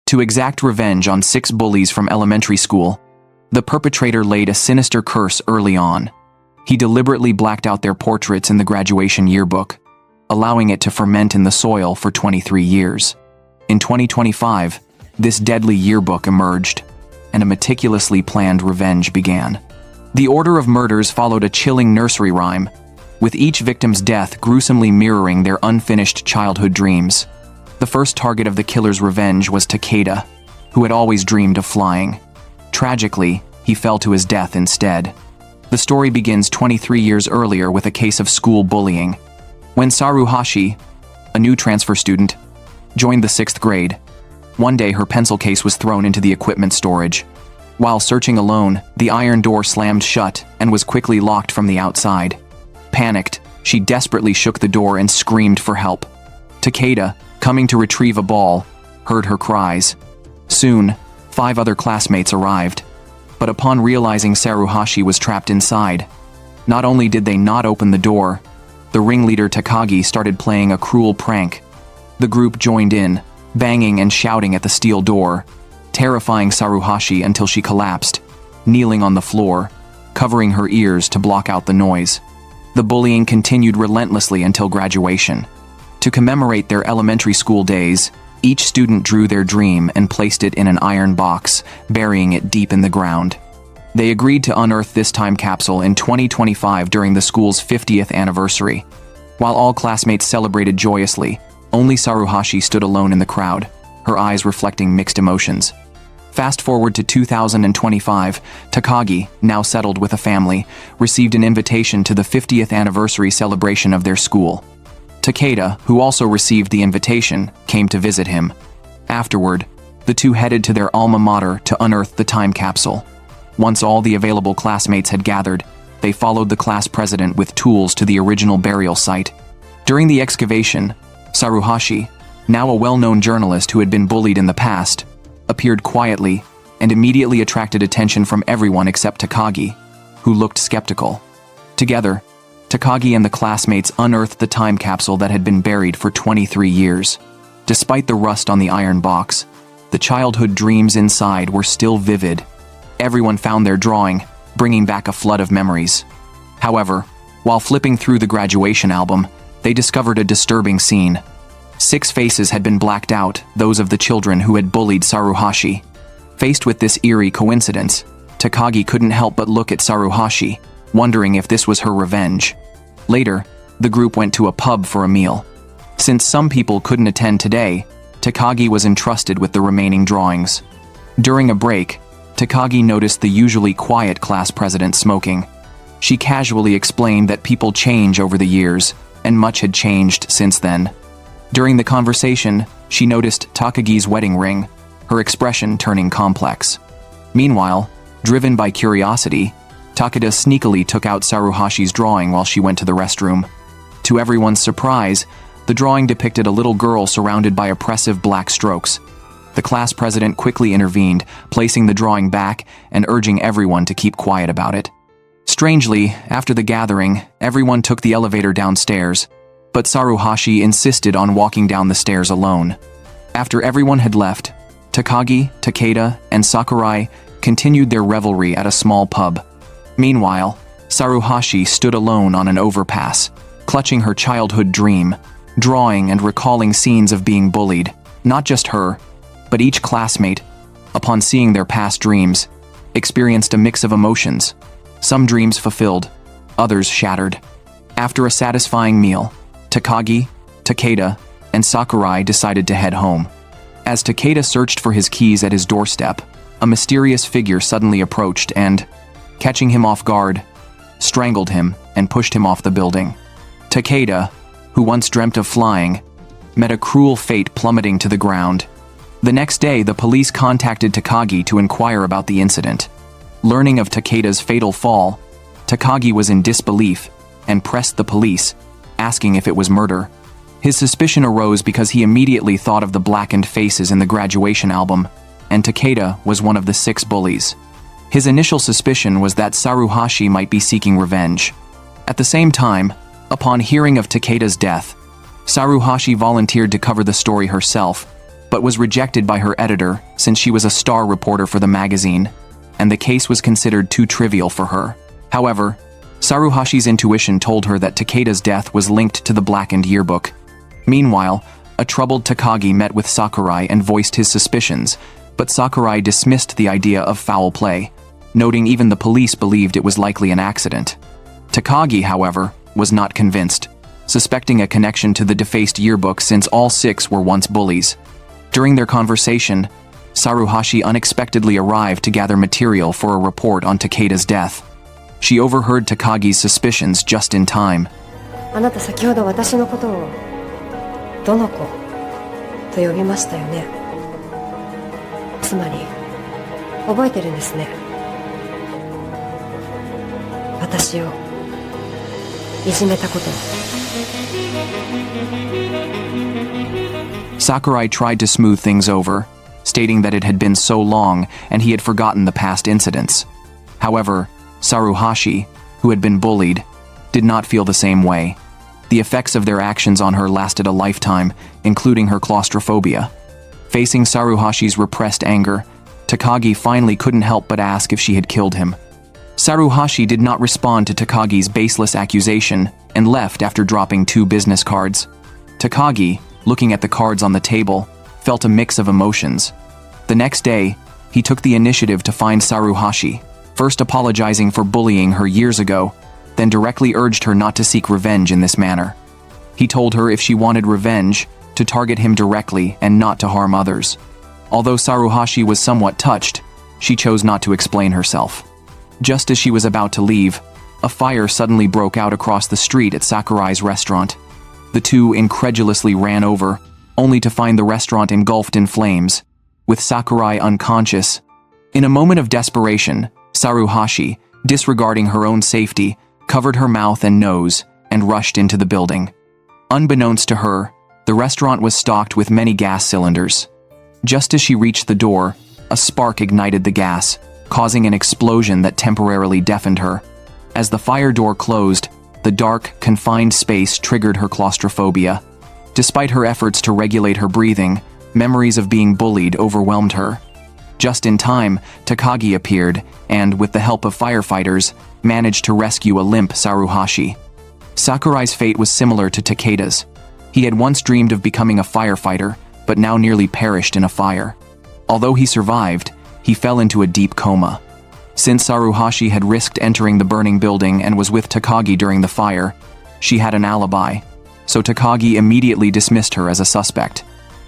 To exact revenge on 6 bullies from elementary school, the perpetrator laid a sinister curse early on. He deliberately blacked out their portraits in the graduation yearbook, allowing it to ferment in the soil for 23 years. In 2025, this deadly yearbook emerged, and a meticulously planned revenge began. The order of murders followed a chilling nursery rhyme, with each victim's death gruesomely mirroring their unfinished childhood dreams. The first target of the killer's revenge was Takagi, who had always dreamed of flying. Tragically, he fell to his death instead. The story begins 23 years earlier with a case of school bullying. When Saruhashi, a new transfer student, joined the 6th grade, one day her pencil case was thrown into the equipment storage. While searching alone, the iron door slammed shut and was quickly locked from the outside. Panicked, she desperately shook the door and screamed for help. Takagi, coming to retrieve a ball, heard her cries. Soon, 5 other classmates arrived. But upon realizing Saruhashi was trapped inside, not only did they not open the door, the ringleader Takagi started playing a cruel prank. The group joined in, banging and shouting at the steel door, terrifying Saruhashi until she collapsed, kneeling on the floor, covering her ears to block out the noise. The bullying continued relentlessly until graduation. To commemorate their elementary school days, each student drew their dream and placed it in an iron box, burying it deep in the ground. They agreed to unearth this time capsule in 2025 during the school's 50th anniversary. While all classmates celebrated joyously, only Saruhashi stood alone in the crowd, her eyes reflecting mixed emotions. Fast forward to 2025, Takagi, now settled with a family, received an invitation to the 50th anniversary celebration of their school. Takagi, who also received the invitation, came to visit him. Afterward, the two headed to their alma mater to unearth the time capsule. Once all the available classmates had gathered, they followed the class president with tools to the original burial site. During the excavation, Saruhashi, now a well-known journalist who had been bullied in the past, appeared quietly and immediately attracted attention from everyone except Takagi, who looked skeptical. Together, Takagi and the classmates unearthed the time capsule that had been buried for 23 years. Despite the rust on the iron box, the childhood dreams inside were still vivid. Everyone found their drawing, bringing back a flood of memories. However, while flipping through the graduation album, they discovered a disturbing scene. 6 faces had been blacked out, those of the children who had bullied Saruhashi. Faced with this eerie coincidence, Takagi couldn't help but look at Saruhashi, wondering if this was her revenge. Later, the group went to a pub for a meal. Since some people couldn't attend today, Takagi was entrusted with the remaining drawings. During a break, Takagi noticed the usually quiet class president smoking. She casually explained that people change over the years, and much had changed since then. During the conversation, she noticed Takagi's wedding ring, her expression turning complex. Meanwhile, driven by curiosity, Takagi sneakily took out Saruhashi's drawing while she went to the restroom. To everyone's surprise, the drawing depicted a little girl surrounded by oppressive black strokes. The class president quickly intervened, placing the drawing back and urging everyone to keep quiet about it. Strangely, after the gathering, everyone took the elevator downstairs, but Saruhashi insisted on walking down the stairs alone. After everyone had left, Takagi, Takagi, and Sakurai continued their revelry at a small pub. Meanwhile, Saruhashi stood alone on an overpass, clutching her childhood dream, drawing and recalling scenes of being bullied. Not just her, but each classmate, upon seeing their past dreams, experienced a mix of emotions. Some dreams fulfilled, others shattered. After a satisfying meal, Takagi, Takagi, and Sakurai decided to head home. As Takagi searched for his keys at his doorstep, a mysterious figure suddenly approached and, catching him off guard, strangled him and pushed him off the building. Takagi, who once dreamt of flying, met a cruel fate plummeting to the ground. The next day, the police contacted Takagi to inquire about the incident. Learning of Takagi's fatal fall, Takagi was in disbelief and pressed the police, asking if it was murder. His suspicion arose because he immediately thought of the blackened faces in the graduation album, and Takagi was one of the 6 bullies. His initial suspicion was that Saruhashi might be seeking revenge. At the same time, upon hearing of Takagi's death, Saruhashi volunteered to cover the story herself, but was rejected by her editor since she was a star reporter for the magazine, and the case was considered too trivial for her. However, Saruhashi's intuition told her that Takeda's death was linked to the blackened yearbook. Meanwhile, a troubled Takagi met with Sakurai and voiced his suspicions, but Sakurai dismissed the idea of foul play, noting even the police believed it was likely an accident. Takagi, however, was not convinced, suspecting a connection to the defaced yearbook since all 6 were once bullies. During their conversation, Saruhashi unexpectedly arrived to gather material for a report on Takeda's death. She overheard Takagi's suspicions just in time. あなた先ほど私のことをどの子と呼びましたよね。つまり覚えてるんですね。私をいじめたことを。Sakurai tried to smooth things over, stating that it had been so long and he had forgotten the past incidents. However, Saruhashi, who had been bullied, did not feel the same way. The effects of their actions on her lasted a lifetime, including her claustrophobia. Facing Saruhashi's repressed anger, Takagi finally couldn't help but ask if she had killed him. Saruhashi did not respond to Takagi's baseless accusation and left after dropping 2 business cards. Takagi, looking at the cards on the table, felt a mix of emotions. The next day, he took the initiative to find Saruhashi, first apologizing for bullying her years ago, then directly urged her not to seek revenge in this manner. He told her if she wanted revenge, to target him directly and not to harm others. Although Saruhashi was somewhat touched, she chose not to explain herself. Just as she was about to leave, a fire suddenly broke out across the street at Sakurai's restaurant. The two incredulously ran over, only to find the restaurant engulfed in flames, with Sakurai unconscious. In a moment of desperation, Saruhashi, disregarding her own safety, covered her mouth and nose and rushed into the building. Unbeknownst to her, the restaurant was stocked with many gas cylinders. Just as she reached the door, a spark ignited the gas, causing an explosion that temporarily deafened her. As the fire door closed, the dark, confined space triggered her claustrophobia. Despite her efforts to regulate her breathing, memories of being bullied overwhelmed her. Just in time, Takagi appeared and, with the help of firefighters, managed to rescue a limp Saruhashi. Sakurai's fate was similar to Takeda's. He had once dreamed of becoming a firefighter, but now nearly perished in a fire. Although he survived, he fell into a deep coma. Since Saruhashi had risked entering the burning building and was with Takagi during the fire, she had an alibi, so Takagi immediately dismissed her as a suspect.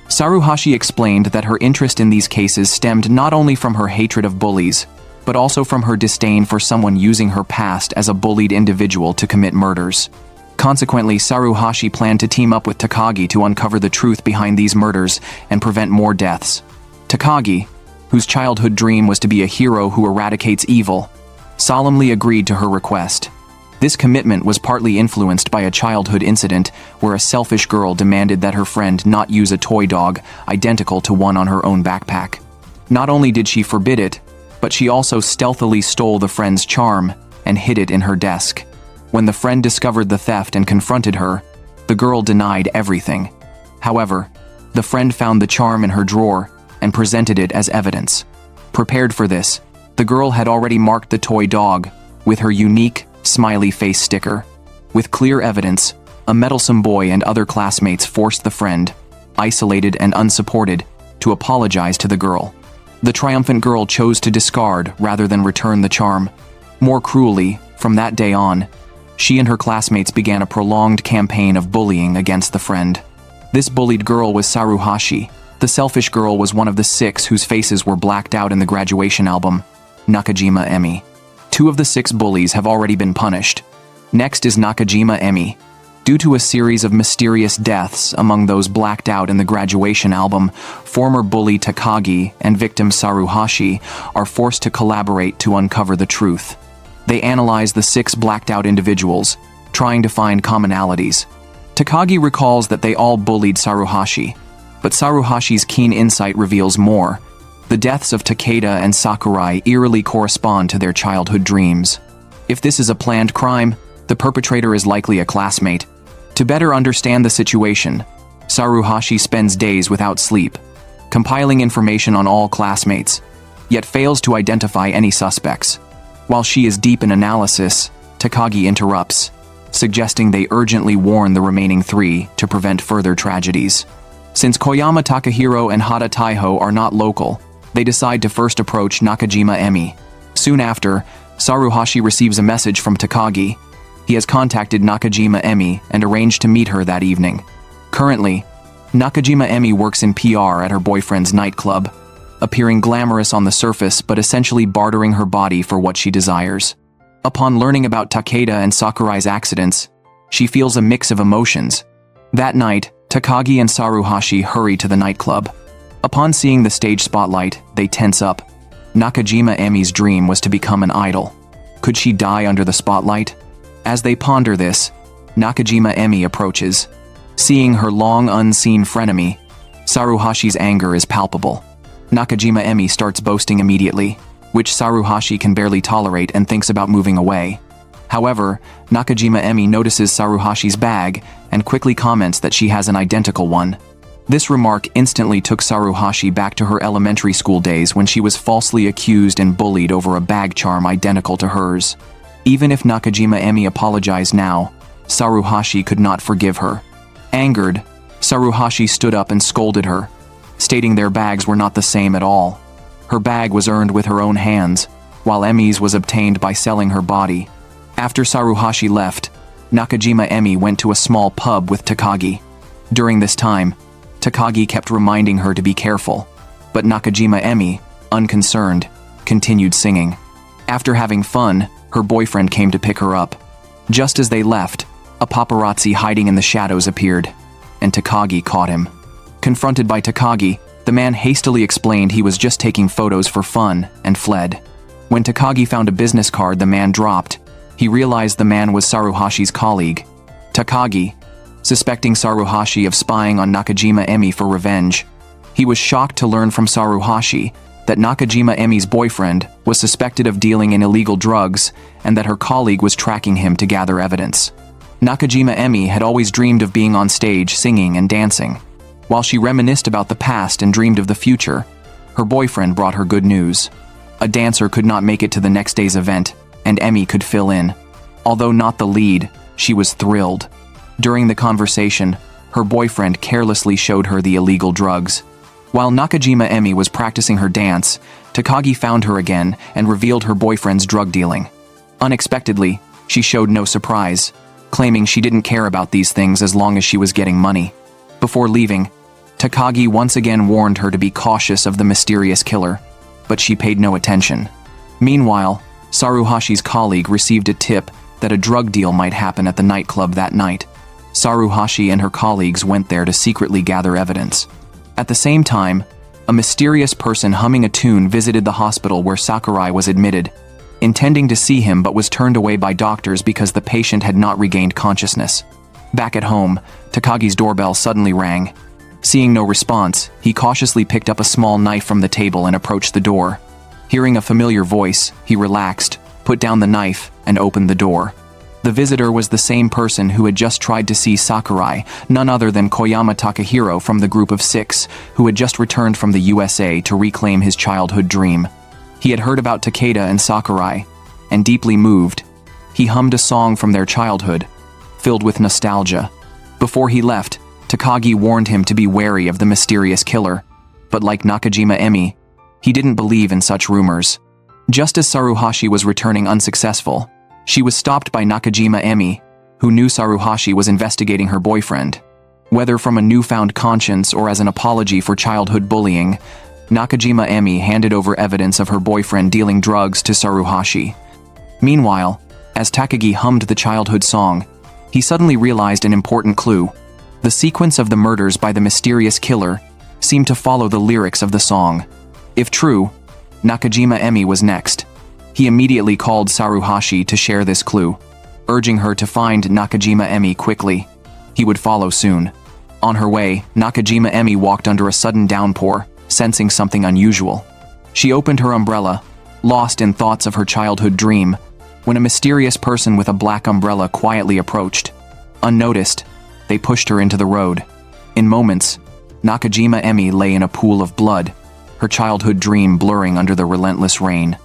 Saruhashi explained that her interest in these cases stemmed not only from her hatred of bullies, but also from her disdain for someone using her past as a bullied individual to commit murders. Consequently, Saruhashi planned to team up with Takagi to uncover the truth behind these murders and prevent more deaths. Takagi, whose childhood dream was to be a hero who eradicates evil, solemnly agreed to her request. This commitment was partly influenced by a childhood incident where a selfish girl demanded that her friend not use a toy dog identical to one on her own backpack. Not only did she forbid it, but she also stealthily stole the friend's charm and hid it in her desk. When the friend discovered the theft and confronted her, the girl denied everything. However, the friend found the charm in her drawer and presented it as evidence. Prepared for this, the girl had already marked the toy dog with her unique, smiley face sticker. With clear evidence, a meddlesome boy and other classmates forced the friend, isolated and unsupported, to apologize to the girl. The triumphant girl chose to discard rather than return the charm. More cruelly, from that day on, she and her classmates began a prolonged campaign of bullying against the friend. This bullied girl was Saruhashi. The selfish girl was one of the 6 whose faces were blacked out in the graduation album, Nakajima Emi. 2 of the 6 bullies have already been punished. Next is Nakajima Emi. Due to a series of mysterious deaths among those blacked out in the graduation album, former bully Takagi and victim Saruhashi are forced to collaborate to uncover the truth. They analyze the 6 blacked out individuals, trying to find commonalities. Takagi recalls that they all bullied Saruhashi, but Saruhashi's keen insight reveals more. The deaths of Takeda and Sakurai eerily correspond to their childhood dreams. If this is a planned crime, the perpetrator is likely a classmate. To better understand the situation, Saruhashi spends days without sleep, compiling information on all classmates, yet fails to identify any suspects. While she is deep in analysis, Takagi interrupts, suggesting they urgently warn the remaining 3 to prevent further tragedies. Since Koyama Takahiro and Hada Taiho are not local, they decide to first approach Nakajima Emi. Soon after, Saruhashi receives a message from Takagi. He has contacted Nakajima Emi and arranged to meet her that evening. Currently, Nakajima Emi works in PR at her boyfriend's nightclub, appearing glamorous on the surface but essentially bartering her body for what she desires. Upon learning about Takeda and Sakurai's accidents, she feels a mix of emotions. That night, Takagi and Saruhashi hurry to the nightclub. Upon seeing the stage spotlight, they tense up. Nakajima Emi's dream was to become an idol. Could she die under the spotlight? As they ponder this, Nakajima Emi approaches. Seeing her long unseen frenemy, Saruhashi's anger is palpable. Nakajima Emi starts boasting immediately, which Saruhashi can barely tolerate and thinks about moving away. However, Nakajima Emi notices Saruhashi's bag and quickly comments that she has an identical one. This remark instantly took Saruhashi back to her elementary school days when she was falsely accused and bullied over a bag charm identical to hers. Even if Nakajima Emi apologized now, Saruhashi could not forgive her. Angered, Saruhashi stood up and scolded her, stating their bags were not the same at all. Her bag was earned with her own hands, while Emi's was obtained by selling her body. After Saruhashi left, Nakajima Emi went to a small pub with Takagi. During this time, Takagi kept reminding her to be careful, but Nakajima Emi, unconcerned, continued singing. After having fun, her boyfriend came to pick her up. Just as they left, a paparazzi hiding in the shadows appeared, and Takagi caught him. Confronted by Takagi, the man hastily explained he was just taking photos for fun and fled. When Takagi found a business card the man dropped, he realized the man was Saruhashi's colleague. Takagi, suspecting Saruhashi of spying on Nakajima Emi for revenge, he was shocked to learn from Saruhashi that Nakajima Emi's boyfriend was suspected of dealing in illegal drugs and that her colleague was tracking him to gather evidence. Nakajima Emi had always dreamed of being on stage singing and dancing. While she reminisced about the past and dreamed of the future, her boyfriend brought her good news. A dancer could not make it to the next day's event, and Emi could fill in. Although not the lead, she was thrilled. During the conversation, her boyfriend carelessly showed her the illegal drugs. While Nakajima Emi was practicing her dance, Takagi found her again and revealed her boyfriend's drug dealing. Unexpectedly, she showed no surprise, claiming she didn't care about these things as long as she was getting money. Before leaving, Takagi once again warned her to be cautious of the mysterious killer, but she paid no attention. Meanwhile, Saruhashi's colleague received a tip that a drug deal might happen at the nightclub that night. Saruhashi and her colleagues went there to secretly gather evidence. At the same time, a mysterious person humming a tune visited the hospital where Sakurai was admitted, intending to see him but was turned away by doctors because the patient had not regained consciousness. Back at home, Takagi's doorbell suddenly rang. Seeing no response, he cautiously picked up a small knife from the table and approached the door. Hearing a familiar voice, he relaxed, put down the knife, and opened the door. The visitor was the same person who had just tried to see Sakurai, none other than Koyama Takahiro from the group of 6, who had just returned from the USA to reclaim his childhood dream. He had heard about Takeda and Sakurai, and deeply moved, he hummed a song from their childhood, filled with nostalgia. Before he left, Takagi warned him to be wary of the mysterious killer, but like Nakajima Emi, he didn't believe in such rumors. Just as Saruhashi was returning unsuccessful, she was stopped by Nakajima Emi, who knew Saruhashi was investigating her boyfriend. Whether from a newfound conscience or as an apology for childhood bullying, Nakajima Emi handed over evidence of her boyfriend dealing drugs to Saruhashi. Meanwhile, as Takagi hummed the childhood song, he suddenly realized an important clue. The sequence of the murders by the mysterious killer seemed to follow the lyrics of the song. If true, Nakajima Emi was next. He immediately called Saruhashi to share this clue, urging her to find Nakajima Emi quickly. He would follow soon. On her way, Nakajima Emi walked under a sudden downpour, sensing something unusual. She opened her umbrella, lost in thoughts of her childhood dream, when a mysterious person with a black umbrella quietly approached. Unnoticed, they pushed her into the road. In moments, Nakajima Emi lay in a pool of blood, her childhood dream blurring under the relentless rain.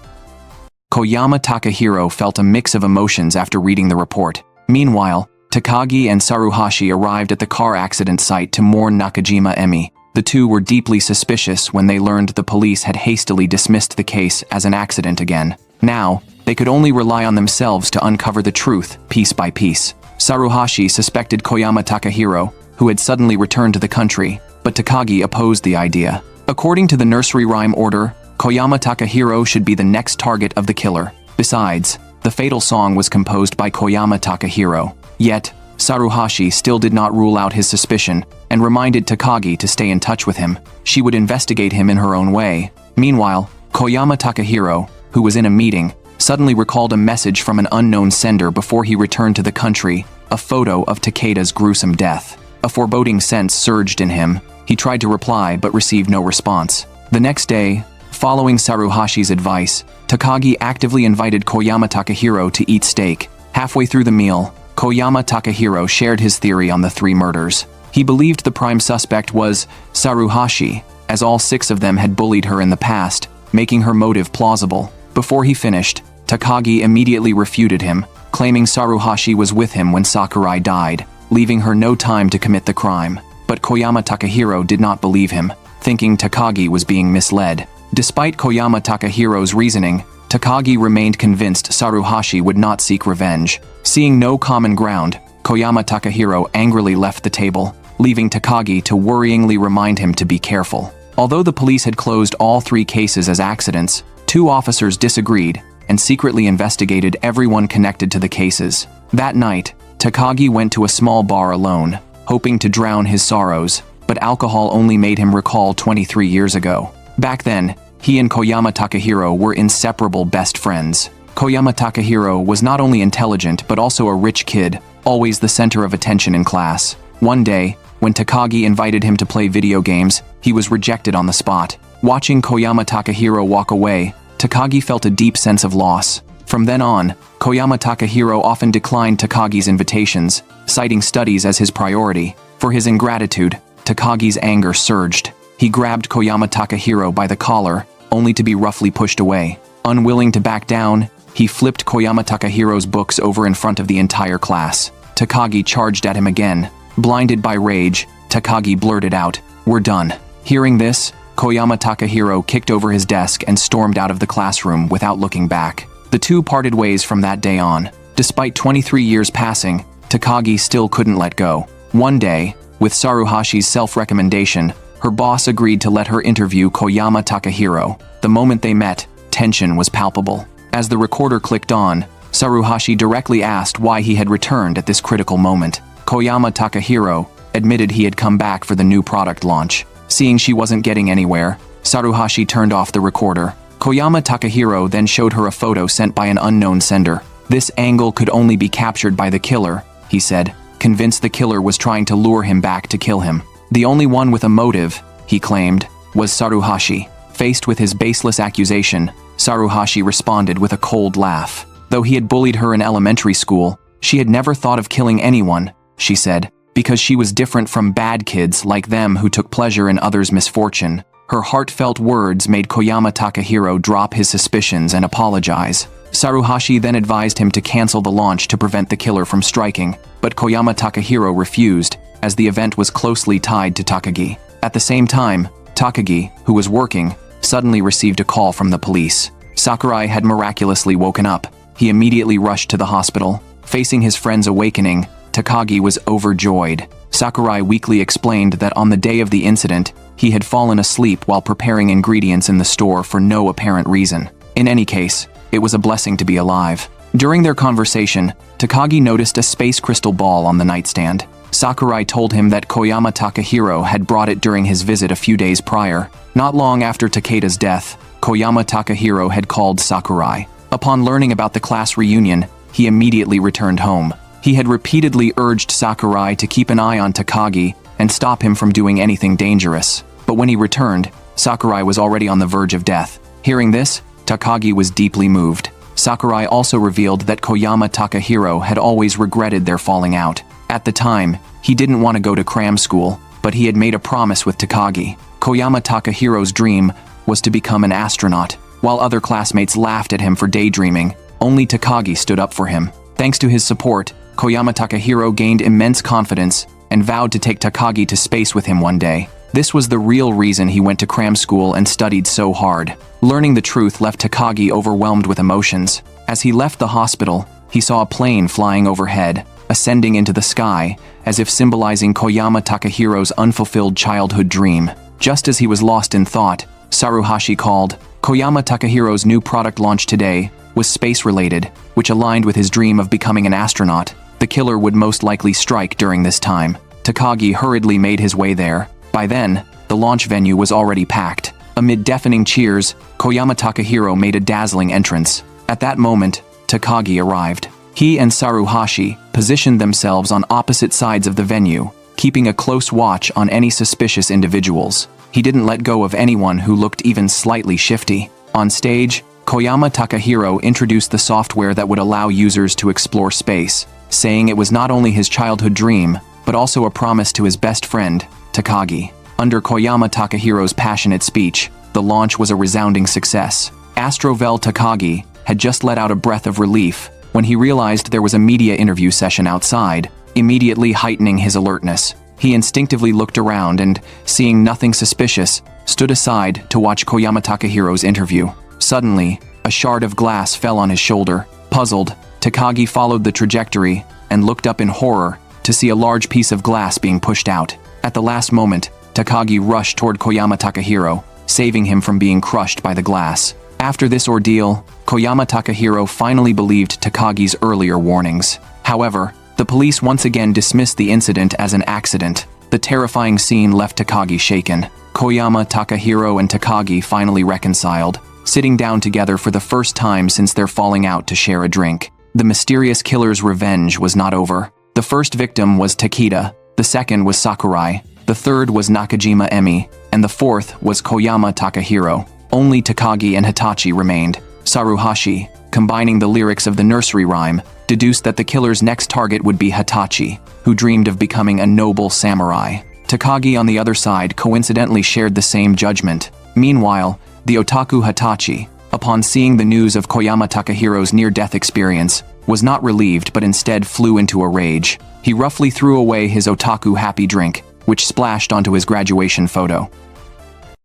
Koyama Takahiro felt a mix of emotions after reading the report. Meanwhile, Takagi and Saruhashi arrived at the car accident site to mourn Nakajima Emi. The two were deeply suspicious when they learned the police had hastily dismissed the case as an accident again. Now, they could only rely on themselves to uncover the truth, piece by piece. Saruhashi suspected Koyama Takahiro, who had suddenly returned to the country, but Takagi opposed the idea. According to the nursery rhyme order, Koyama Takahiro should be the next target of the killer. Besides, the fatal song was composed by Koyama Takahiro. Yet, Saruhashi still did not rule out his suspicion and reminded Takagi to stay in touch with him. She would investigate him in her own way. Meanwhile, Koyama Takahiro, who was in a meeting, suddenly recalled a message from an unknown sender before he returned to the country, a photo of Takeda's gruesome death. A foreboding sense surged in him. He tried to reply but received no response. The next day, following Saruhashi's advice, Takagi actively invited Koyama Takahiro to eat steak. Halfway through the meal, Koyama Takahiro shared his theory on the three murders. He believed the prime suspect was Saruhashi, as all six of them had bullied her in the past, making her motive plausible. Before he finished, Takagi immediately refuted him, claiming Saruhashi was with him when Sakurai died, leaving her no time to commit the crime. But Koyama Takahiro did not believe him, thinking Takagi was being misled. Despite Koyama Takahiro's reasoning, Takagi remained convinced Saruhashi would not seek revenge. Seeing no common ground, Koyama Takahiro angrily left the table, leaving Takagi to worryingly remind him to be careful. Although the police had closed all three cases as accidents, two officers disagreed and secretly investigated everyone connected to the cases. That night, Takagi went to a small bar alone, hoping to drown his sorrows, but alcohol only made him recall 23 years ago. Back then, he and Koyama Takahiro were inseparable best friends. Koyama Takahiro was not only intelligent but also a rich kid, always the center of attention in class. One day, when Takagi invited him to play video games, he was rejected on the spot. Watching Koyama Takahiro walk away, Takagi felt a deep sense of loss. From then on, Koyama Takahiro often declined Takagi's invitations, citing studies as his priority. For his ingratitude, Takagi's anger surged. He grabbed Koyama Takahiro by the collar, only to be roughly pushed away. Unwilling to back down, he flipped Koyama Takahiro's books over in front of the entire class. Takagi charged at him again. Blinded by rage, Takagi blurted out, "We're done." Hearing this, Koyama Takahiro kicked over his desk and stormed out of the classroom without looking back. The two parted ways from that day on. Despite 23 years passing, Takagi still couldn't let go. One day, with Saruhashi's self-recommendation, her boss agreed to let her interview Koyama Takahiro. The moment they met, tension was palpable. As the recorder clicked on, Saruhashi directly asked why he had returned at this critical moment. Koyama Takahiro admitted he had come back for the new product launch. Seeing she wasn't getting anywhere, Saruhashi turned off the recorder. Koyama Takahiro then showed her a photo sent by an unknown sender. This angle could only be captured by the killer, he said, convinced the killer was trying to lure him back to kill him. The only one with a motive, he claimed, was Saruhashi. Faced with his baseless accusation, Saruhashi responded with a cold laugh. Though he had bullied her in elementary school, she had never thought of killing anyone, she said, because she was different from bad kids like them who took pleasure in others' misfortune. Her heartfelt words made Koyama Takahiro drop his suspicions and apologize. Saruhashi then advised him to cancel the launch to prevent the killer from striking, but Koyama Takahiro refused, as the event was closely tied to Takagi. At the same time, Takagi, who was working, suddenly received a call from the police. Sakurai had miraculously woken up. He immediately rushed to the hospital. Facing his friend's awakening, Takagi was overjoyed. Sakurai weakly explained that on the day of the incident, he had fallen asleep while preparing ingredients in the store for no apparent reason. In any case, it was a blessing to be alive. During their conversation, Takagi noticed a space crystal ball on the nightstand. Sakurai told him that Koyama Takahiro had brought it during his visit a few days prior. Not long after Takeda's death, Koyama Takahiro had called Sakurai. Upon learning about the class reunion, he immediately returned home. He had repeatedly urged Sakurai to keep an eye on Takagi and stop him from doing anything dangerous. But when he returned, Sakurai was already on the verge of death. Hearing this, Takagi was deeply moved. Sakurai also revealed that Koyama Takahiro had always regretted their falling out. At the time, he didn't want to go to cram school, but he had made a promise with Takagi. Koyama Takahiro's dream was to become an astronaut. While other classmates laughed at him for daydreaming, only Takagi stood up for him. Thanks to his support, Koyama Takahiro gained immense confidence and vowed to take Takagi to space with him one day. This was the real reason he went to cram school and studied so hard. Learning the truth left Takagi overwhelmed with emotions. As he left the hospital, he saw a plane flying overhead, ascending into the sky, as if symbolizing Koyama Takahiro's unfulfilled childhood dream. Just as he was lost in thought, Saruhashi called. Koyama Takahiro's new product launch today was space-related, which aligned with his dream of becoming an astronaut. The killer would most likely strike during this time. Takagi hurriedly made his way there. By then, the launch venue was already packed. Amid deafening cheers, Koyama Takahiro made a dazzling entrance. At that moment, Takagi arrived. He and Saruhashi positioned themselves on opposite sides of the venue, keeping a close watch on any suspicious individuals. He didn't let go of anyone who looked even slightly shifty. On stage, Koyama Takahiro introduced the software that would allow users to explore space, saying it was not only his childhood dream, but also a promise to his best friend, Takagi. Under Koyama Takahiro's passionate speech, the launch was a resounding success. Astrovel Takagi had just let out a breath of relief when he realized there was a media interview session outside, immediately heightening his alertness. He instinctively looked around and, seeing nothing suspicious, stood aside to watch Koyama Takahiro's interview. Suddenly, a shard of glass fell on his shoulder. Puzzled, Takagi followed the trajectory and looked up in horror to see a large piece of glass being pushed out. At the last moment, Takagi rushed toward Koyama Takahiro, saving him from being crushed by the glass. After this ordeal, Koyama Takahiro finally believed Takagi's earlier warnings. However, the police once again dismissed the incident as an accident. The terrifying scene left Takagi shaken. Koyama Takahiro and Takagi finally reconciled, sitting down together for the first time since their falling out to share a drink. The mysterious killer's revenge was not over. The first victim was Takeda, the second was Sakurai, the third was Nakajima Emi, and the fourth was Koyama Takahiro. Only Takagi and Hitachi remained. Saruhashi, combining the lyrics of the nursery rhyme, deduced that the killer's next target would be Hitachi, who dreamed of becoming a noble samurai. Takagi on the other side coincidentally shared the same judgment. Meanwhile, the otaku Hitachi, upon seeing the news of Koyama Takahiro's near-death experience, was not relieved but instead flew into a rage. He roughly threw away his otaku happy drink, which splashed onto his graduation photo.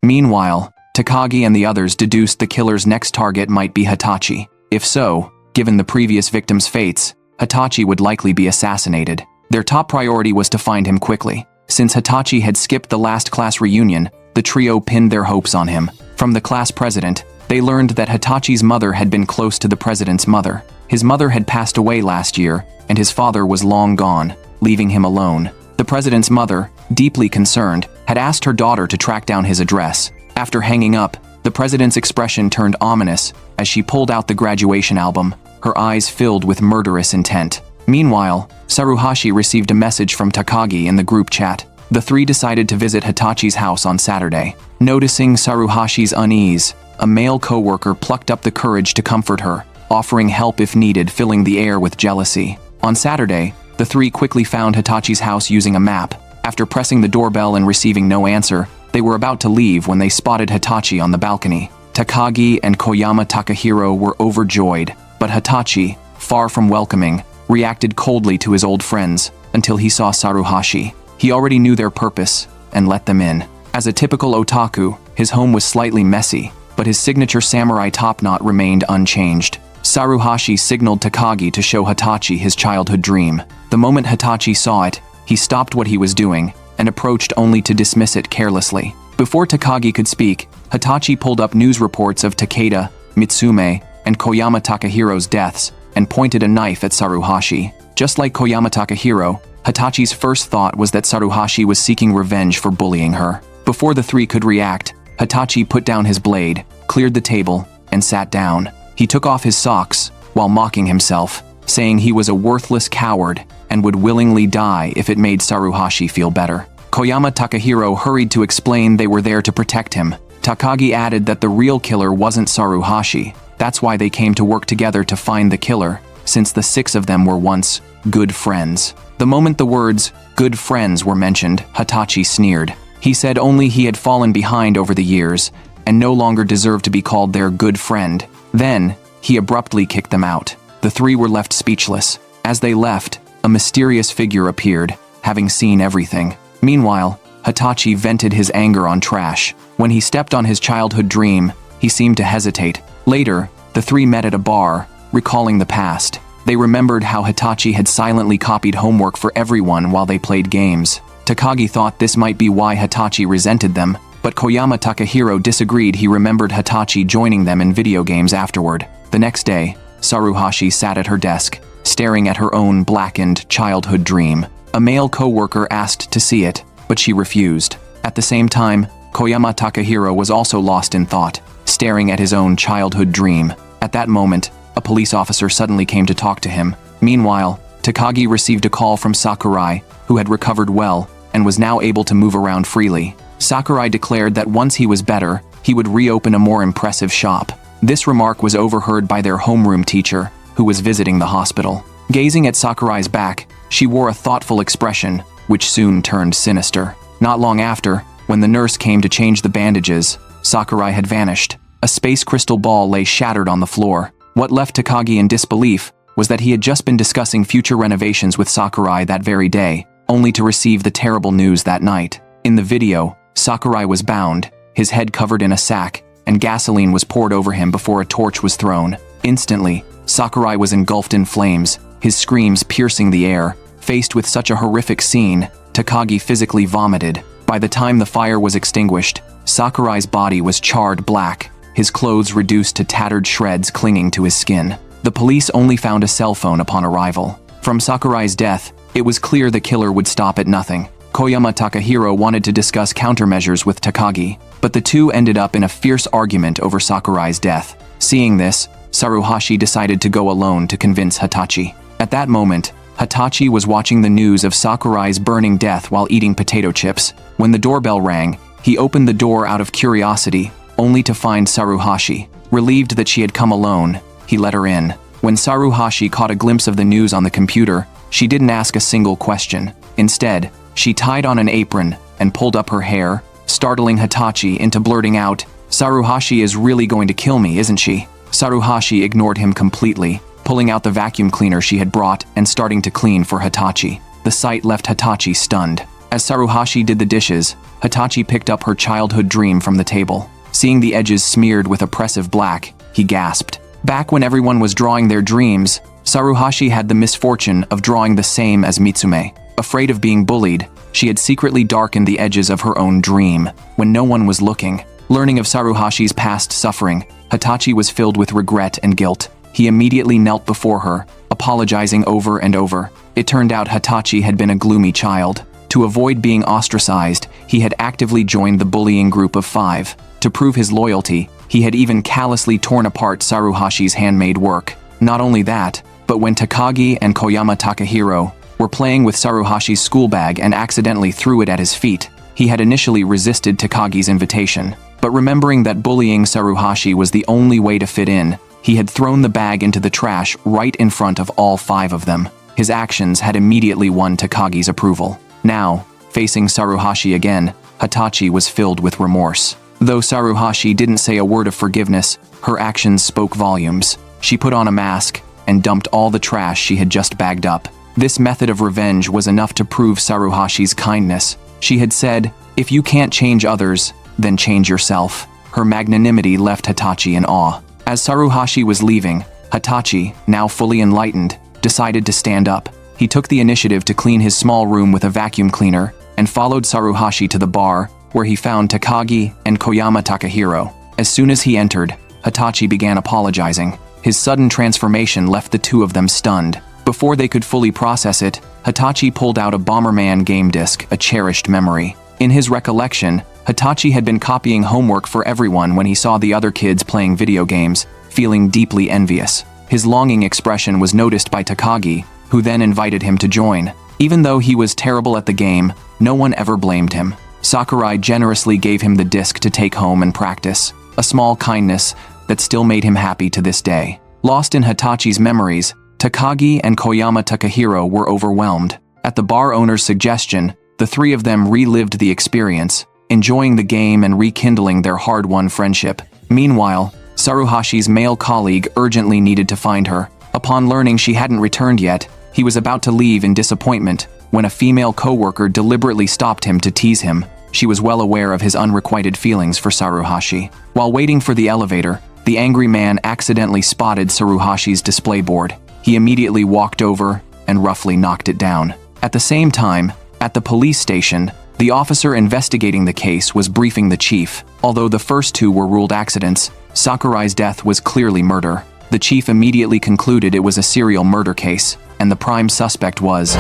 Meanwhile, Takagi and the others deduced the killer's next target might be Hitachi. If so, given the previous victim's fates, Hitachi would likely be assassinated. Their top priority was to find him quickly. Since Hitachi had skipped the last class reunion, the trio pinned their hopes on him. From the class president, they learned that Hitachi's mother had been close to the president's mother. His mother had passed away last year, and his father was long gone, leaving him alone. The president's mother, deeply concerned, had asked her daughter to track down his address. After hanging up, the president's expression turned ominous as she pulled out the graduation album, her eyes filled with murderous intent. Meanwhile, Saruhashi received a message from Takagi in the group chat. The three decided to visit Hitachi's house on Saturday. Noticing Saruhashi's unease, a male co-worker plucked up the courage to comfort her, offering help if needed, filling the air with jealousy. On Saturday, the three quickly found Hitachi's house using a map. After pressing the doorbell and receiving no answer, they were about to leave when they spotted Hitachi on the balcony. Takagi and Koyama Takahiro were overjoyed, but Hitachi, far from welcoming, reacted coldly to his old friends until he saw Saruhashi. He already knew their purpose and let them in. As a typical otaku, his home was slightly messy, but his signature samurai topknot remained unchanged. Saruhashi signaled Takagi to show Hitachi his childhood dream. The moment Hitachi saw it, he stopped what he was doing and approached only to dismiss it carelessly. Before Takagi could speak, Hitachi pulled up news reports of Takeda, Mitsume, and Koyama Takahiro's deaths and pointed a knife at Saruhashi. Just like Koyama Takahiro, Hitachi's first thought was that Saruhashi was seeking revenge for bullying her. Before the three could react, Hitachi put down his blade, cleared the table, and sat down. He took off his socks while mocking himself, saying he was a worthless coward and would willingly die if it made Saruhashi feel better. Koyama Takahiro hurried to explain they were there to protect him. Takagi added that the real killer wasn't Saruhashi. That's why they came to work together to find the killer, since the six of them were once good friends. The moment the words good friends were mentioned, Hitachi sneered. He said only he had fallen behind over the years and no longer deserved to be called their good friend. Then, he abruptly kicked them out. The three were left speechless. As they left, a mysterious figure appeared, having seen everything. Meanwhile, Hitachi vented his anger on trash. When he stepped on his childhood dream, he seemed to hesitate. Later, the three met at a bar, recalling the past. They remembered how Hitachi had silently copied homework for everyone while they played games. Takagi thought this might be why Hitachi resented them, but Koyama Takahiro disagreed. He remembered Hitachi joining them in video games afterward. The next day, Saruhashi sat at her desk, staring at her own blackened childhood dream. A male co-worker asked to see it, but she refused. At the same time, Koyama Takahiro was also lost in thought, staring at his own childhood dream. At that moment, a police officer suddenly came to talk to him. Meanwhile, Takagi received a call from Sakurai, who had recovered well and was now able to move around freely. Sakurai declared that once he was better, he would reopen a more impressive shop. This remark was overheard by their homeroom teacher, who was visiting the hospital. Gazing at Sakurai's back, she wore a thoughtful expression, which soon turned sinister. Not long after, when the nurse came to change the bandages, Sakurai had vanished. A space crystal ball lay shattered on the floor. What left Takagi in disbelief was that he had just been discussing future renovations with Sakurai that very day, only to receive the terrible news that night. In the video, Sakurai was bound, his head covered in a sack, and gasoline was poured over him before a torch was thrown. Instantly, Sakurai was engulfed in flames, his screams piercing the air. Faced with such a horrific scene, Takagi physically vomited. By the time the fire was extinguished, Sakurai's body was charred black, his clothes reduced to tattered shreds clinging to his skin. The police only found a cell phone upon arrival. From Sakurai's death, it was clear the killer would stop at nothing. Koyama Takahiro wanted to discuss countermeasures with Takagi, but the two ended up in a fierce argument over Sakurai's death. Seeing this, Saruhashi decided to go alone to convince Hitachi. At that moment, Hitachi was watching the news of Sakurai's burning death while eating potato chips. When the doorbell rang, he opened the door out of curiosity, only to find Saruhashi. Relieved that she had come alone, he let her in. When Saruhashi caught a glimpse of the news on the computer, she didn't ask a single question. Instead, she tied on an apron and pulled up her hair, startling Hitachi into blurting out, "Saruhashi is really going to kill me, isn't she?" Saruhashi ignored him completely, pulling out the vacuum cleaner she had brought and starting to clean for Hitachi. The sight left Hitachi stunned. As Saruhashi did the dishes, Hitachi picked up her childhood dream from the table. Seeing the edges smeared with oppressive black, he gasped. Back when everyone was drawing their dreams, Saruhashi had the misfortune of drawing the same as Mitsume. Afraid of being bullied, she had secretly darkened the edges of her own dream, when no one was looking. Learning of Saruhashi's past suffering, Hitachi was filled with regret and guilt. He immediately knelt before her, apologizing over and over. It turned out Hitachi had been a gloomy child. To avoid being ostracized, he had actively joined the bullying group of 5. To prove his loyalty, he had even callously torn apart Saruhashi's handmade work. Not only that, but when Takagi and Koyama Takahiro were playing with Saruhashi's school bag and accidentally threw it at his feet, he had initially resisted Takagi's invitation. But remembering that bullying Saruhashi was the only way to fit in, he had thrown the bag into the trash right in front of all 5 of them. His actions had immediately won Takagi's approval. Now, facing Saruhashi again, Hitachi was filled with remorse. Though Saruhashi didn't say a word of forgiveness, her actions spoke volumes. She put on a mask and dumped all the trash she had just bagged up. This method of revenge was enough to prove Saruhashi's kindness. She had said, "If you can't change others, then change yourself." Her magnanimity left Hitachi in awe. As Saruhashi was leaving, Hitachi, now fully enlightened, decided to stand up. He took the initiative to clean his small room with a vacuum cleaner and followed Saruhashi to the bar, where he found Takagi and Koyama Takahiro. As soon as he entered, Hitachi began apologizing. His sudden transformation left the two of them stunned. Before they could fully process it, Hitachi pulled out a Bomberman game disc, a cherished memory. In his recollection, Hitachi had been copying homework for everyone when he saw the other kids playing video games, feeling deeply envious. His longing expression was noticed by Takagi, who then invited him to join. Even though he was terrible at the game, no one ever blamed him. Sakurai generously gave him the disc to take home and practice, a small kindness that still made him happy to this day. Lost in Hitachi's memories, Takagi and Koyama Takahiro were overwhelmed. At the bar owner's suggestion, the three of them relived the experience, enjoying the game and rekindling their hard-won friendship. Meanwhile, Saruhashi's male colleague urgently needed to find her. Upon learning she hadn't returned yet, he was about to leave in disappointment when a female co-worker deliberately stopped him to tease him. She was well aware of his unrequited feelings for Saruhashi. While waiting for the elevator, the angry man accidentally spotted Saruhashi's display board. He immediately walked over and roughly knocked it down. At the same time, at the police station, the officer investigating the case was briefing the chief. Although the first two were ruled accidents, Sakurai's death was clearly murder. The chief immediately concluded it was a serial murder case, and the prime suspect was...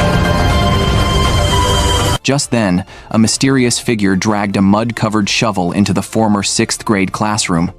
Just then, a mysterious figure dragged a mud-covered shovel into the former 6th grade classroom.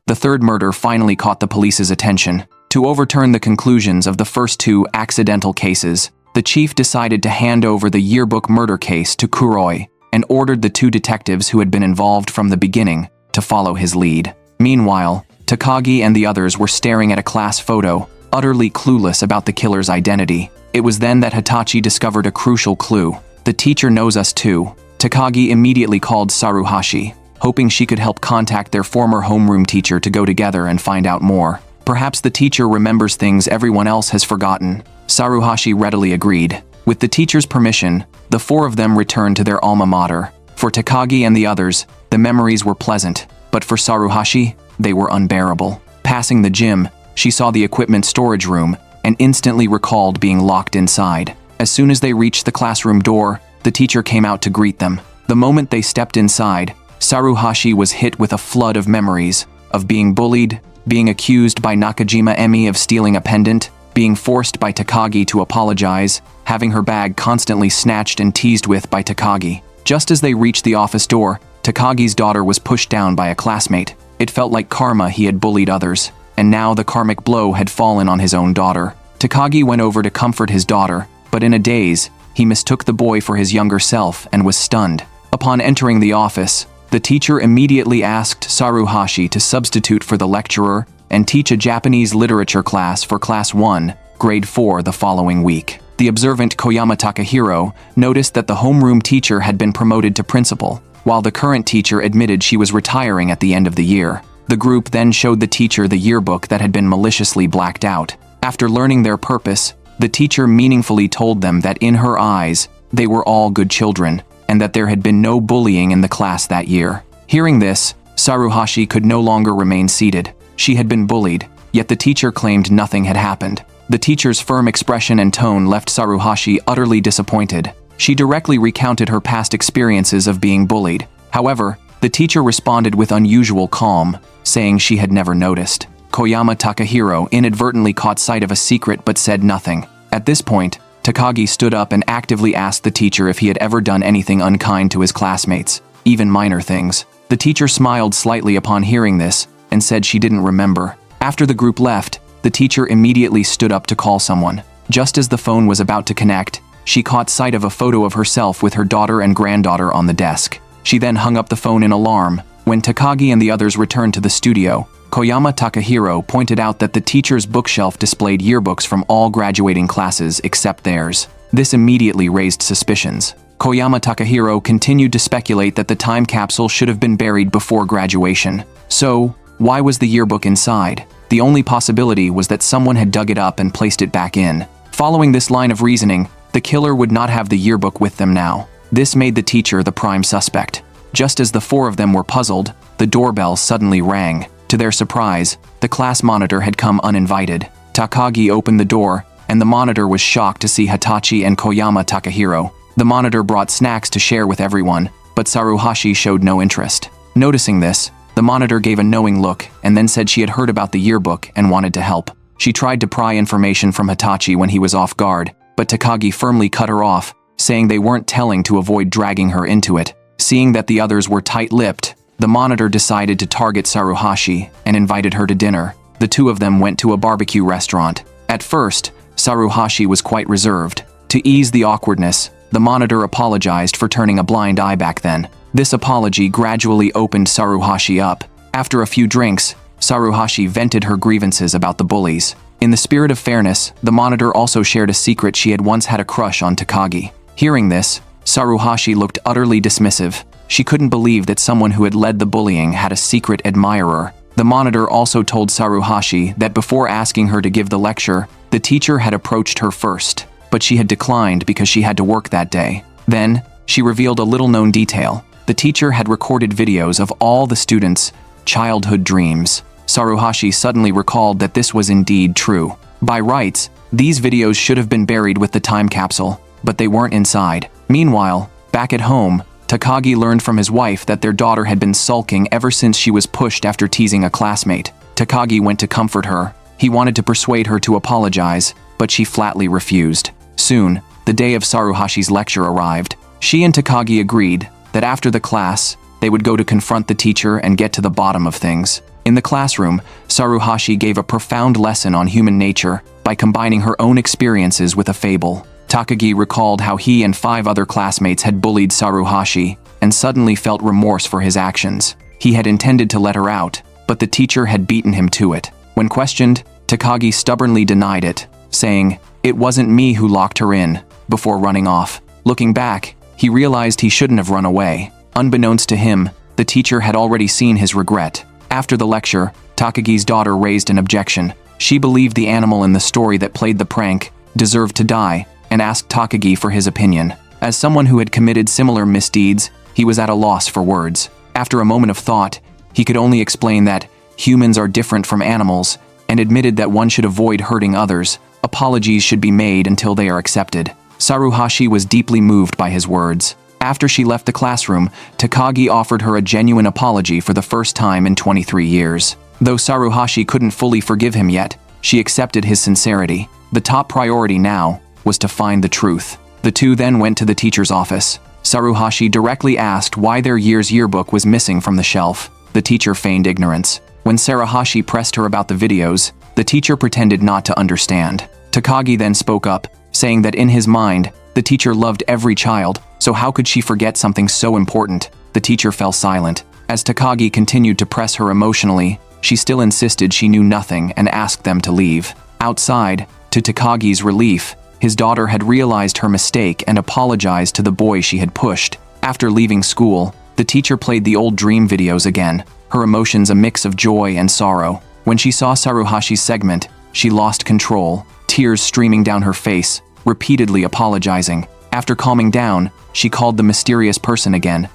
The third murder finally caught the police's attention. To overturn the conclusions of the first two accidental cases, the chief decided to hand over the yearbook murder case to Kuroi and ordered the two detectives who had been involved from the beginning to follow his lead. Meanwhile, Takagi and the others were staring at a class photo, utterly clueless about the killer's identity. It was then that Hitachi discovered a crucial clue. The teacher knows us too. Takagi immediately called Saruhashi, hoping she could help contact their former homeroom teacher to go together and find out more. Perhaps the teacher remembers things everyone else has forgotten. Saruhashi readily agreed. With the teacher's permission, the four of them returned to their alma mater. For Takagi and the others, the memories were pleasant, but for Saruhashi, they were unbearable. Passing the gym, she saw the equipment storage room and instantly recalled being locked inside. As soon as they reached the classroom door, the teacher came out to greet them. The moment they stepped inside, Saruhashi was hit with a flood of memories of being bullied, being accused by Nakajima Emi of stealing a pendant, being forced by Takagi to apologize, having her bag constantly snatched and teased with by Takagi. Just as they reached the office door, Takagi's daughter was pushed down by a classmate. It felt like karma. He had bullied others, and now the karmic blow had fallen on his own daughter. Takagi went over to comfort his daughter, but in a daze, he mistook the boy for his younger self and was stunned. Upon entering the office, the teacher immediately asked Saruhashi to substitute for the lecturer and teach a Japanese literature class for Class 1, Grade 4 the following week. The observant Koyama Takahiro noticed that the homeroom teacher had been promoted to principal, while the current teacher admitted she was retiring at the end of the year. The group then showed the teacher the yearbook that had been maliciously blacked out. After learning their purpose, the teacher meaningfully told them that in her eyes, they were all good children, and that there had been no bullying in the class that year. Hearing this, Saruhashi could no longer remain seated. She had been bullied, yet the teacher claimed nothing had happened. The teacher's firm expression and tone left Saruhashi utterly disappointed. She directly recounted her past experiences of being bullied. However, the teacher responded with unusual calm, saying she had never noticed. Koyama Takahiro inadvertently caught sight of a secret but said nothing. At this point, Takagi stood up and actively asked the teacher if he had ever done anything unkind to his classmates, even minor things. The teacher smiled slightly upon hearing this and said she didn't remember. After the group left, the teacher immediately stood up to call someone. Just as the phone was about to connect, she caught sight of a photo of herself with her daughter and granddaughter on the desk. She then hung up the phone in alarm. When Takagi and the others returned to the studio, Koyama Takahiro pointed out that the teacher's bookshelf displayed yearbooks from all graduating classes except theirs. This immediately raised suspicions. Koyama Takahiro continued to speculate that the time capsule should have been buried before graduation. So, why was the yearbook inside? The only possibility was that someone had dug it up and placed it back in. Following this line of reasoning, the killer would not have the yearbook with them now. This made the teacher the prime suspect. Just as the four of them were puzzled, the doorbell suddenly rang. To their surprise, the class monitor had come uninvited. Takagi opened the door, and the monitor was shocked to see Hitachi and Koyama Takahiro. The monitor brought snacks to share with everyone, but Saruhashi showed no interest. Noticing this, the monitor gave a knowing look and then said she had heard about the yearbook and wanted to help. She tried to pry information from Hitachi when he was off guard, but Takagi firmly cut her off, saying they weren't telling to avoid dragging her into it. Seeing that the others were tight-lipped, the monitor decided to target Saruhashi and invited her to dinner. The two of them went to a barbecue restaurant. At first, Saruhashi was quite reserved. To ease the awkwardness, the monitor apologized for turning a blind eye back then. This apology gradually opened Saruhashi up. After a few drinks, Saruhashi vented her grievances about the bullies. In the spirit of fairness, the monitor also shared a secret: she had once had a crush on Takagi. Hearing this, Saruhashi looked utterly dismissive. She couldn't believe that someone who had led the bullying had a secret admirer. The monitor also told Saruhashi that before asking her to give the lecture, the teacher had approached her first, but she had declined because she had to work that day. Then, she revealed a little-known detail. The teacher had recorded videos of all the students' childhood dreams. Saruhashi suddenly recalled that this was indeed true. By rights, these videos should have been buried with the time capsule, but they weren't inside. Meanwhile, back at home, Takagi learned from his wife that their daughter had been sulking ever since she was pushed after teasing a classmate. Takagi went to comfort her. He wanted to persuade her to apologize, but she flatly refused. Soon, the day of Saruhashi's lecture arrived. She and Takagi agreed that after the class, they would go to confront the teacher and get to the bottom of things. In the classroom, Saruhashi gave a profound lesson on human nature by combining her own experiences with a fable. Takagi recalled how he and 5 other classmates had bullied Saruhashi and suddenly felt remorse for his actions. He had intended to let her out, but the teacher had beaten him to it. When questioned, Takagi stubbornly denied it, saying, "It wasn't me who locked her in," before running off. Looking back, he realized he shouldn't have run away. Unbeknownst to him, the teacher had already seen his regret. After the lecture, Takagi's daughter raised an objection. She believed the animal in the story that played the prank deserved to die, and asked Takagi for his opinion. As someone who had committed similar misdeeds, he was at a loss for words. After a moment of thought, he could only explain that humans are different from animals, and admitted that one should avoid hurting others. Apologies should be made until they are accepted. Saruhashi was deeply moved by his words. After she left the classroom, Takagi offered her a genuine apology for the first time in 23 years. Though Saruhashi couldn't fully forgive him yet, she accepted his sincerity. The top priority now was to find the truth. The two then went to the teacher's office. Saruhashi directly asked why their year's yearbook was missing from the shelf. The teacher feigned ignorance. When Saruhashi pressed her about the videos, the teacher pretended not to understand. Takagi then spoke up, saying that in his mind, the teacher loved every child, so how could she forget something so important? The teacher fell silent. As Takagi continued to press her emotionally, she still insisted she knew nothing and asked them to leave. Outside, to Takagi's relief, his daughter had realized her mistake and apologized to the boy she had pushed. After leaving school, the teacher played the old dream videos again, her emotions a mix of joy and sorrow. When she saw Saruhashi's segment, she lost control, tears streaming down her face, repeatedly apologizing. After calming down, she called the mysterious person again.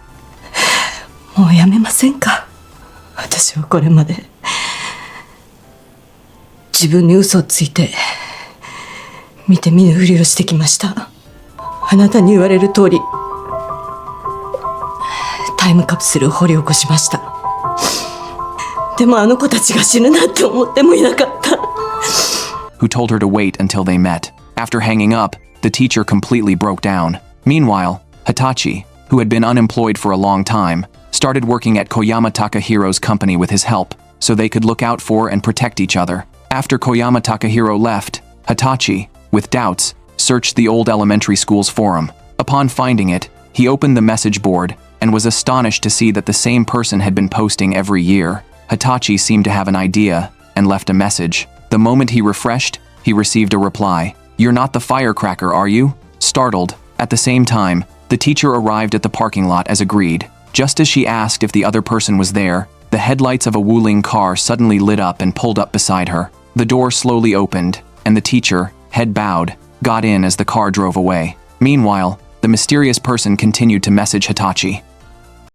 もうやめませんか? 私はこれまで自分に嘘をついて見て見ぬふりをしてきました。あなたに言われる通りタイムカプセルを掘り起こしました。でもあの子たちが死ぬなんて思ってもいなかった。 Who told her to wait until they met. After hanging up, the teacher completely broke down. Meanwhile, Hitachi, who had been unemployed for a long time, started working at Koyama Takahiro's company with his help, so they could look out for and protect each other. After Koyama Takahiro left, Hitachi, with doubts, searched the old elementary school's forum. Upon finding it, he opened the message board and was astonished to see that the same person had been posting every year. Hitachi seemed to have an idea and left a message. The moment he refreshed, he received a reply. "You're not the firecracker, are you?" Startled, at the same time, the teacher arrived at the parking lot as agreed. Just as she asked if the other person was there, the headlights of a Wuling car suddenly lit up and pulled up beside her. The door slowly opened, and the teacher, head bowed, got in as the car drove away. Meanwhile, the mysterious person continued to message Hitachi.